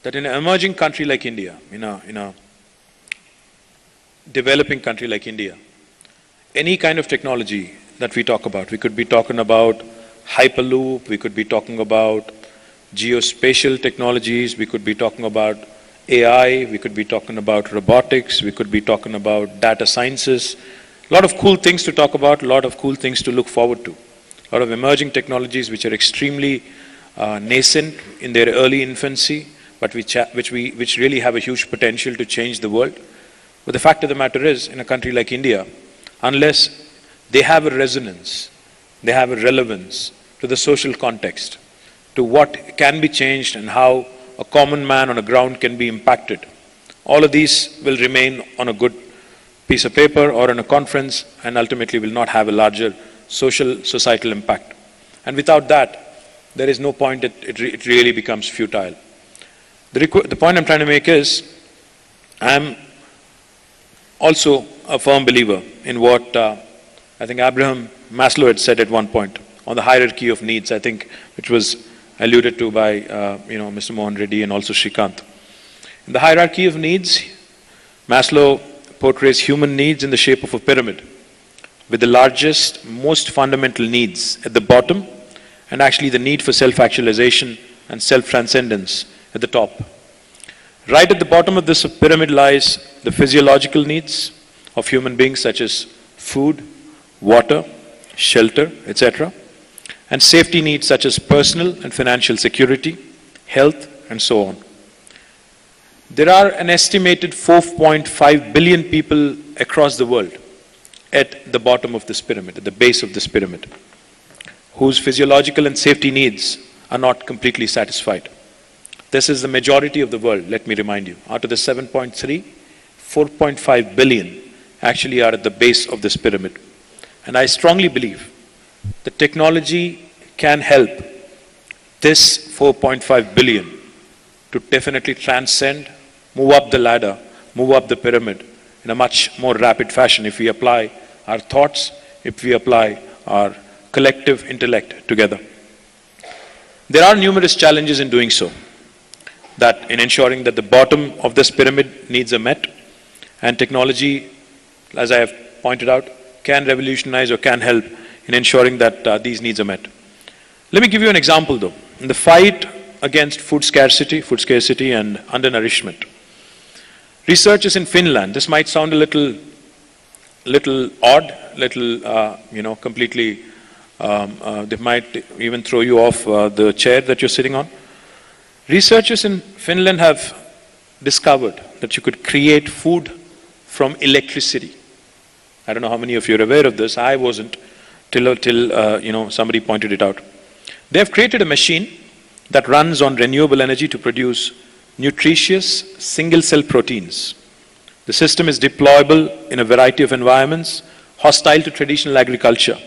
that in an emerging country like India, in a developing country like India, any kind of technology that we talk about, we could be talking about Hyperloop, we could be talking about geospatial technologies, we could be talking about AI, we could be talking about robotics, we could be talking about data sciences. A lot of cool things to talk about, a lot of cool things to look forward to. A lot of emerging technologies which are extremely nascent in their early infancy, but which really have a huge potential to change the world. But the fact of the matter is, in a country like India, unless they have a resonance, they have a relevance to the social context, to what can be changed and how a common man on a ground can be impacted, all of these will remain on a good piece of paper or in a conference and ultimately will not have a larger societal impact. And without that, there is no point, it really becomes futile. The point I'm trying to make is, I'm also a firm believer in what I think Abraham Maslow had said at one point on the hierarchy of needs, I think, which was alluded to by Mr. Mohan Reddy and also Shrikant. In the hierarchy of needs, Maslow portrays human needs in the shape of a pyramid, with the largest, most fundamental needs at the bottom, and actually the need for self-actualization and self-transcendence at the top. Right at the bottom of this pyramid lies the physiological needs of human beings, such as food, water, shelter, etc., and safety needs such as personal and financial security, health, and so on. There are an estimated 4.5 billion people across the world at the bottom of this pyramid, at the base of this pyramid, whose physiological and safety needs are not completely satisfied. This is the majority of the world, let me remind you. Out of the 7.3, 4.5 billion actually are at the base of this pyramid. And I strongly believe that technology can help this 4.5 billion to definitely transcend, move up the ladder, move up the pyramid in a much more rapid fashion if we apply our thoughts, if we apply our collective intellect together. There are numerous challenges in doing so, that in ensuring that the bottom of this pyramid needs are met, and technology, as I have pointed out, can revolutionize or can help in ensuring that these needs are met. Let me give you an example though. In the fight against food scarcity and undernourishment, researchers in Finland, this might sound a little odd, completely, they might even throw you off the chair that you're sitting on. Researchers in Finland have discovered that you could create food from electricity. I don't know how many of you are aware of this. I wasn't till somebody pointed it out. They have created a machine that runs on renewable energy to produce nutritious single-cell proteins. The system is deployable in a variety of environments hostile to traditional agriculture,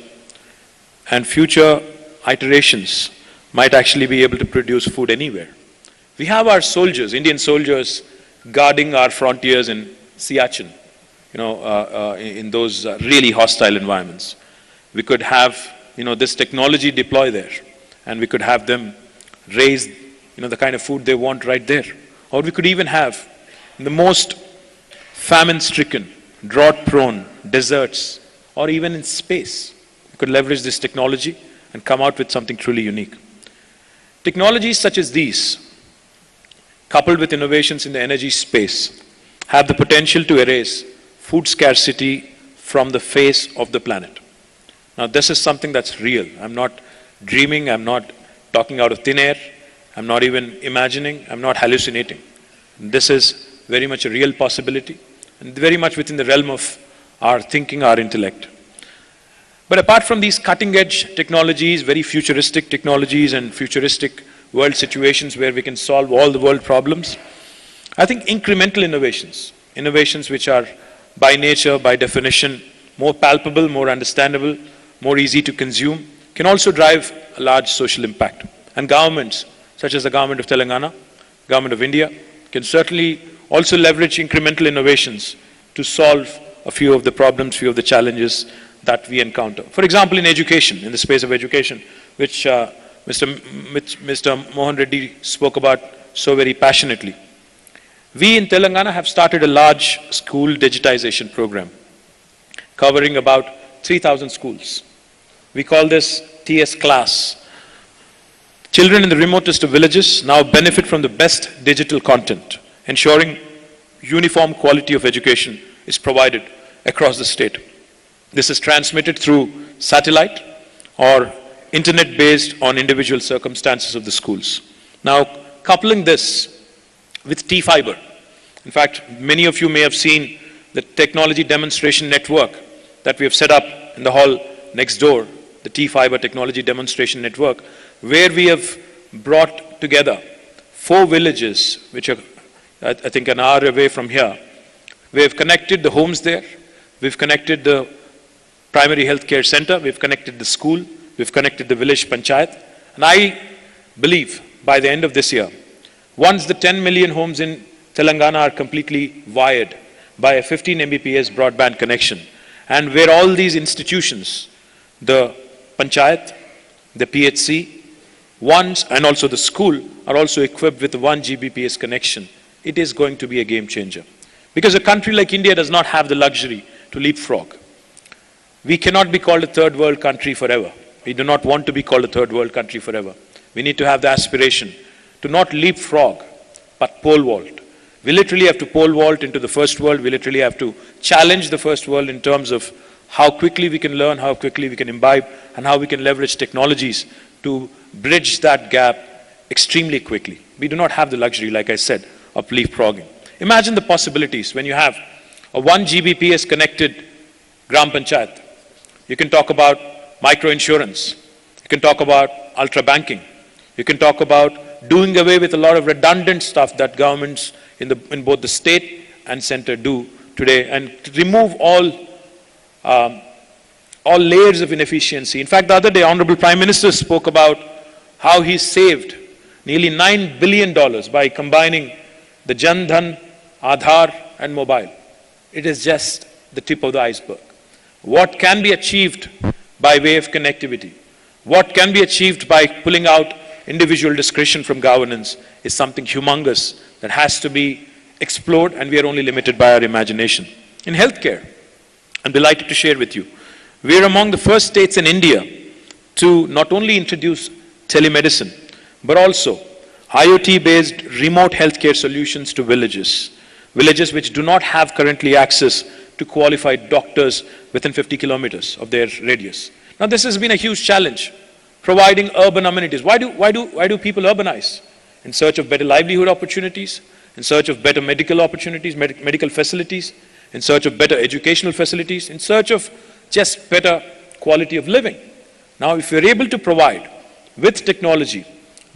and future iterations might actually be able to produce food anywhere. We have our soldiers, Indian soldiers, guarding our frontiers in Siachen, in those really hostile environments. We could have, this technology deploy there, and we could have them raise, the kind of food they want right there. Or we could even have the most famine-stricken, drought-prone deserts, or even in space. We could leverage this technology and come out with something truly unique. Technologies such as these, coupled with innovations in the energy space, have the potential to erase food scarcity from the face of the planet. Now, this is something that's real. I'm not dreaming, I'm not talking out of thin air, I'm not even imagining, I'm not hallucinating. This is very much a real possibility and very much within the realm of our thinking, our intellect. But apart from these cutting-edge technologies, very futuristic technologies and futuristic world situations where we can solve all the world problems, I think incremental innovations which are by nature, by definition, more palpable, more understandable, more easy to consume, can also drive a large social impact. And governments, such as the government of Telangana, government of India, can certainly also leverage incremental innovations to solve a few of the problems, few of the challenges that we encounter. For example, in education, in the space of education, which Mr. Mohan Reddy spoke about so very passionately. We in Telangana have started a large school digitization program covering about 3,000 schools. We call this TS Class. Children in the remotest of villages now benefit from the best digital content, ensuring uniform quality of education is provided across the state. This is transmitted through satellite or internet based on individual circumstances of the schools. Now, coupling this with T-Fiber. In fact, many of you may have seen the technology demonstration network that we have set up in the hall next door, the T-Fiber Technology Demonstration Network, where we have brought together 4 villages, which are, I think, an hour away from here. We have connected the homes there, we've connected the primary health care center, we've connected the school, we've connected the village panchayat. And I believe by the end of this year, once the 10 million homes in Telangana are completely wired by a 15 Mbps broadband connection, and where all these institutions, the panchayat, the PHC, and also the school are also equipped with a 1 Gbps connection, it is going to be a game changer. Because a country like India does not have the luxury to leapfrog. We cannot be called a third world country forever. We do not want to be called a third world country forever. We need to have the aspiration to not leapfrog, but pole vault. We literally have to pole vault into the first world. We literally have to challenge the first world in terms of how quickly we can learn, how quickly we can imbibe, and how we can leverage technologies to bridge that gap extremely quickly. We do not have the luxury, like I said, of leapfrogging. Imagine the possibilities when you have a 1 Gbps connected Gram Panchayat. You can talk about micro-insurance. You can talk about ultra-banking. You can talk about doing away with a lot of redundant stuff that governments in both the state and center do today, and to remove all layers of inefficiency. In fact, the other day, Honorable Prime Minister spoke about how he saved nearly $9 billion by combining the Jan Dhan, Aadhaar and mobile. It is just the tip of the iceberg. What can be achieved by way of connectivity, what can be achieved by pulling out individual discretion from governance is something humongous that has to be explored, and we are only limited by our imagination. In healthcare, I'm delighted to share with you, we are among the first states in India to not only introduce telemedicine, but also IoT-based remote healthcare solutions to villages which do not have currently access to qualified doctors within 50 kilometers of their radius. Now, this has been a huge challenge, providing urban amenities. Why do people urbanize? In search of better livelihood opportunities, in search of better medical opportunities, medical facilities, in search of better educational facilities, in search of just better quality of living. Now, if you're able to provide, with technology,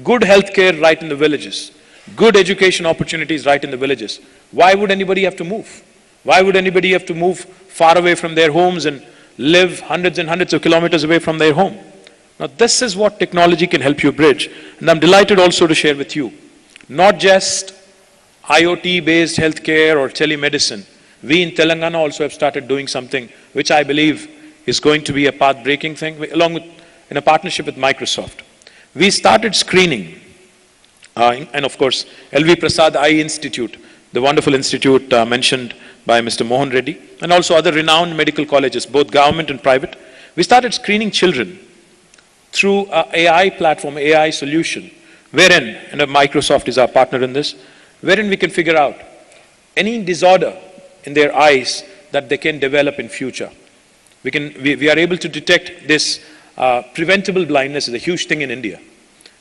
good healthcare right in the villages, good education opportunities right in the villages, why would anybody have to move? Why would anybody have to move far away from their homes and live hundreds and hundreds of kilometers away from their home? Now, this is what technology can help you bridge. And I'm delighted also to share with you, not just IoT-based healthcare or telemedicine. We in Telangana also have started doing something which I believe is going to be a path-breaking thing, along with, in a partnership with Microsoft. We started screening, and of course, LV Prasad Eye Institute, the wonderful institute mentioned by Mr. Mohan Reddy, and also other renowned medical colleges, both government and private. We started screening children through an AI platform, AI solution, wherein, and Microsoft is our partner in this, wherein we can figure out any disorder in their eyes that they can develop in future. We are able to detect this. Preventable blindness is a huge thing in India.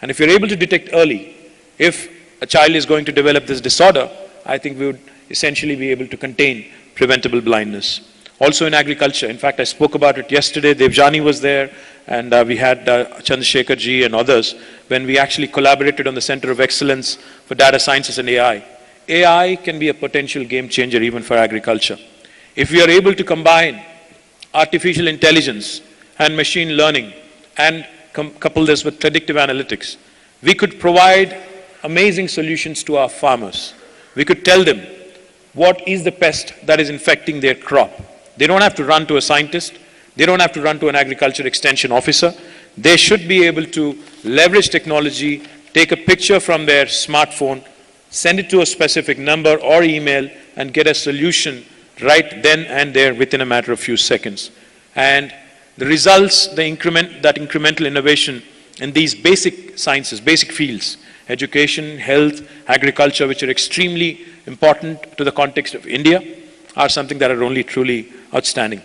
And if you're able to detect early, if a child is going to develop this disorder, I think we would essentially be able to contain preventable blindness. Also in agriculture, in fact, I spoke about it yesterday, Devjani was there, and we had Chandrasekhar ji and others, when we actually collaborated on the Center of Excellence for Data Sciences and AI. AI can be a potential game changer even for agriculture. If we are able to combine artificial intelligence and machine learning and couple this with predictive analytics, we could provide amazing solutions to our farmers. We could tell them what is the pest that is infecting their crop. They don't have to run to a scientist. They don't have to run to an agriculture extension officer. They should be able to leverage technology, take a picture from their smartphone, send it to a specific number or email, and get a solution right then and there within a matter of few seconds. And the results, that incremental innovation in these basic sciences, basic fields, education, health, agriculture, which are extremely important to the context of India, are something that are only truly outstanding.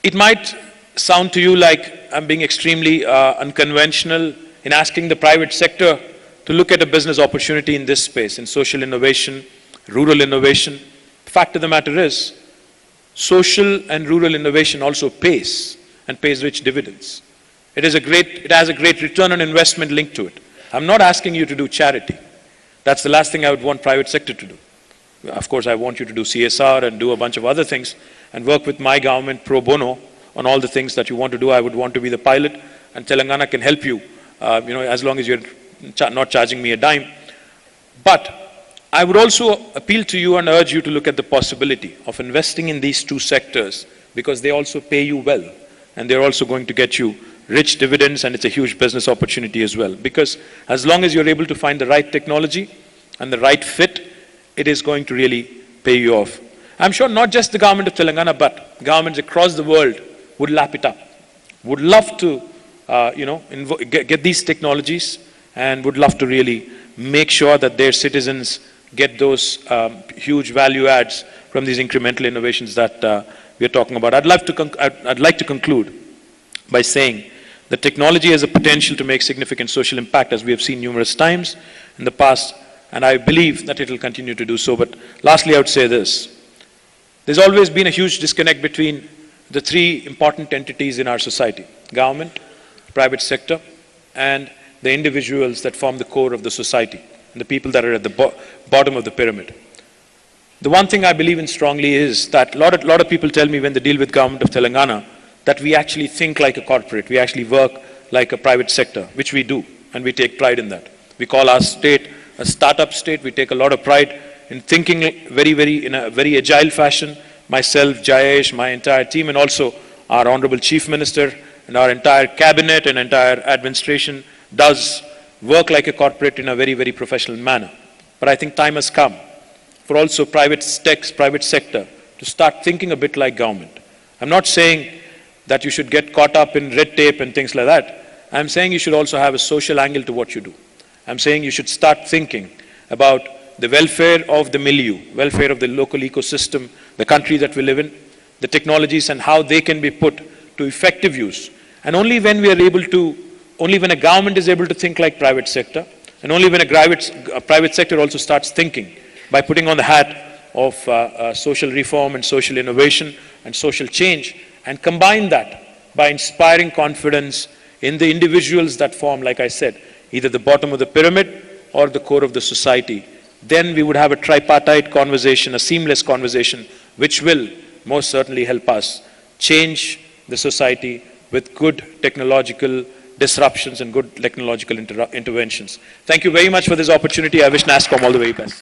It might sound to you like I'm being extremely unconventional in asking the private sector to look at a business opportunity in this space, in social innovation, rural innovation. The fact of the matter is, social and rural innovation also pays, and pays rich dividends. It has a great return on investment linked to it. I'm not asking you to do charity. That's the last thing I would want private sector to do. Of course, I want you to do CSR and do a bunch of other things and work with my government pro bono on all the things that you want to do. I would want to be the pilot, and Telangana can help you, as long as you're not charging me a dime. But I would also appeal to you and urge you to look at the possibility of investing in these two sectors, because they also pay you well, and they're also going to get you rich dividends, and it's a huge business opportunity as well. Because as long as you're able to find the right technology and the right fit, it is going to really pay you off. I'm sure not just the government of Telangana, but governments across the world would lap it up, would love to get these technologies, and would love to really make sure that their citizens get those huge value adds from these incremental innovations that we're talking about. I'd like to conclude by saying that technology has a potential to make significant social impact, as we have seen numerous times in the past, and I believe that it will continue to do so. But lastly, I would say this. There's always been a huge disconnect between the three important entities in our society: government, private sector, and the individuals that form the core of the society, and the people that are at the bottom of the pyramid. The one thing I believe in strongly is that a lot of people tell me when they deal with government of Telangana that we actually think like a corporate, we actually work like a private sector, which we do, and we take pride in that. We call our state a startup state. We take a lot of pride in thinking in a very agile fashion. Myself, Jayesh, my entire team, and also our Honorable Chief Minister and our entire cabinet and entire administration does work like a corporate in a very, very professional manner. But I think time has come for also private sector to start thinking a bit like government. I'm not saying that you should get caught up in red tape and things like that. I'm saying you should also have a social angle to what you do. I'm saying you should start thinking about the welfare of the milieu, welfare of the local ecosystem, the country that we live in, the technologies and how they can be put to effective use. And only when a government is able to think like private sector, and only when a private sector also starts thinking by putting on the hat of social reform and social innovation and social change, and combine that by inspiring confidence in the individuals that form, like I said, either the bottom of the pyramid or the core of the society, then we would have a tripartite conversation, a seamless conversation, which will most certainly help us change the society with good technological disruptions and good technological interventions. Thank you very much for this opportunity. I wish NASSCOM all the very best.